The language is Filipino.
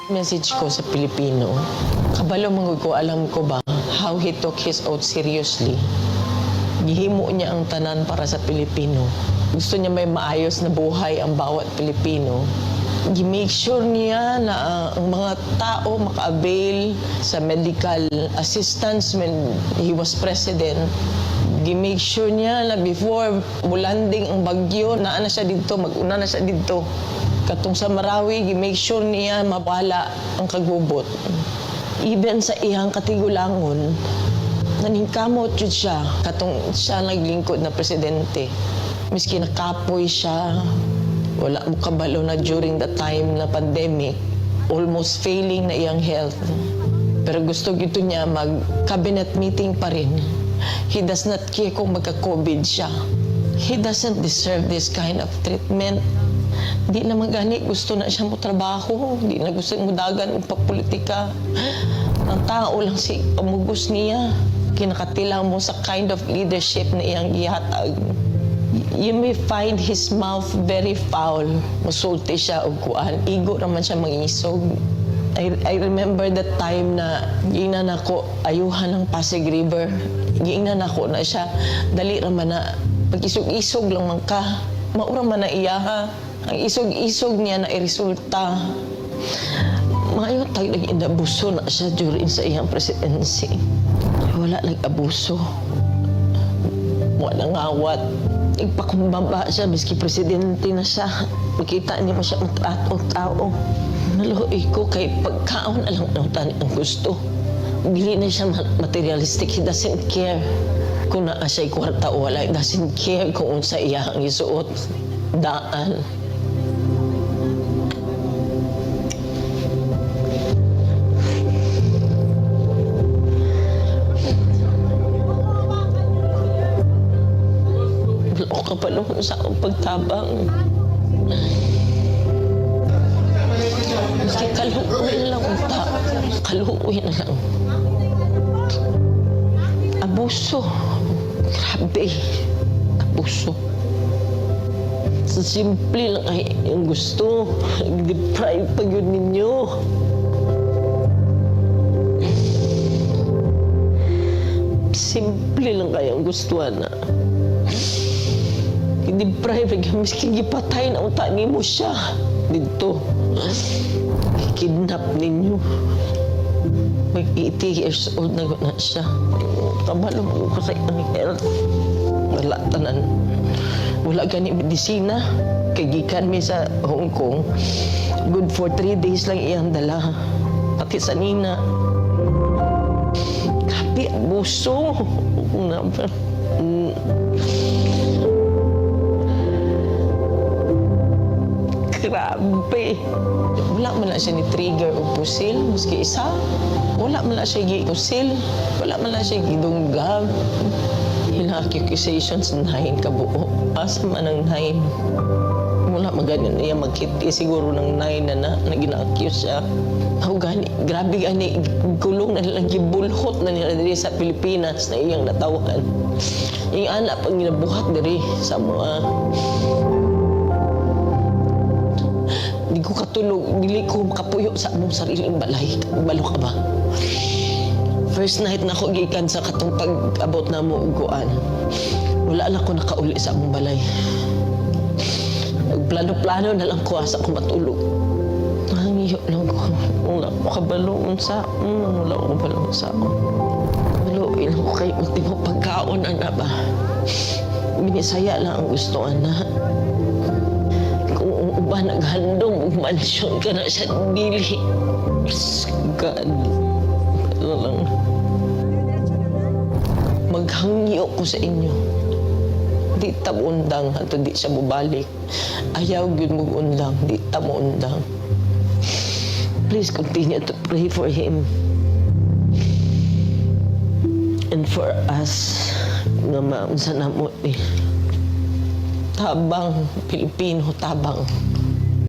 Message ko sa Pilipino, kabalo manggod ko, alam ko ba how he took his oath seriously. Gihimo niya ang tanan para sa Pilipino. Gusto niya may maayos na buhay ang bawat Pilipino. Gi-make sure niya na ang mga tao maka-avail sa medical assistance when he was president. Gi-make sure niya na before mulanding ang bagyo, naana siya dito, mag-una na siya dito. Katong sa Marawi, gi-make sure niya mabala ang kagbubot. Even sa iyang katigulangon, naningkamot yun siya. Katong siya naglingkod na presidente. Miski nakapoy siya, wala mo kabalo na during the time na pandemic, almost failing na iyang health. Pero gusto gito niya mag-cabinet meeting pa rin. He does not care kung magka-COVID siya. He doesn't deserve this kind of treatment. Di naman gani, gusto na siya mo trabaho. Di na gusto mo dagan ng papolitika. Ang tao lang si pamugos niya. Kinakatilang mo sa kind of leadership na iyang gihatag. You may find his mouth very foul. Masulti siya o kuan. Igo naman siya mangisog. I remember that time na giingnan ako ayuhan ng Pasig River. Giingnan ako na siya. Dali raman na pag-isog-isog lang man ka. Maura man na iya ha. Ang isog-isog niya na iresulta. Maayong tag nag-inabuso na siya during sa iyang presidency. Wala nag-abuso. Wala ngawat. Ipakubaba siya, miski presidente na siya. Makita niya mo siya ang tao. Naluhoy ko kay pagkaon alang ang gusto. Dili na siya materialistic. He doesn't care kung naa siya'y kwarta o wala. He doesn't care kung unsa iya ang isuot. Daan. Wala ko kapaluhon sa akong pagtabang. Kasi kaluoy na lang unta. Kaluoy na lang. Abuso. Grabe. Abuso. Sa simple lang ay yung gusto. Nag-deprive pa yun ninyo. Simple lang kaya ang gustuhan na. I-deprive ka, miskin gipatay na unta mo siya. Dito. Kidnap ninyo. Mag-80 years old na siya. Kabalo mo ko sa iyang health. Wala tanan. Wala gani medisina. Kagikan mi sa Hong Kong. Good for 3 days lang iyang dala. Pati sa nina. Grabe, abuso. Grabe. Wala man na siya ni trigger o pusil. Maski isa. Wala man na siya gi-pusil. Wala man na siya gidunggab. Hina-accusations 9 kabuo. Asa man ang 9? Wala maganin niya magkiti. Siguro ng 9 na gina-accuse siya. Ako gani, grabe gani. Gulong na nilang gibulhot na nila diri sa Pilipinas na iyang natawan. Yung anak pag ginabuhat diri sa mga... Hindi ko katulog, dili ko makapuyo sa among sariling balay. Balo ka ba? First night na ako gikan sa katong pag-abot na mo uguan. Wala lang ko nakauli sa among balay. Nagplano-plano na lang ko asa ko matulog. Nangiyo lang ko. Wala ko kabalong sa wala ko kabalong sa Baluin ko kay ultimo pagkaon ana ba. Binisaya lang ang gusto ana. Ba naghandong mansyon ka na sa dili. God. Ano lang. Maghangyo ko sa inyo. Di ta mo undang ato di siya mubalik. Ayaw yun mo undang. Di ta mo undang. Please continue to pray for him. And for us nga maunsa na mo Tabang, Pilipino, tabang.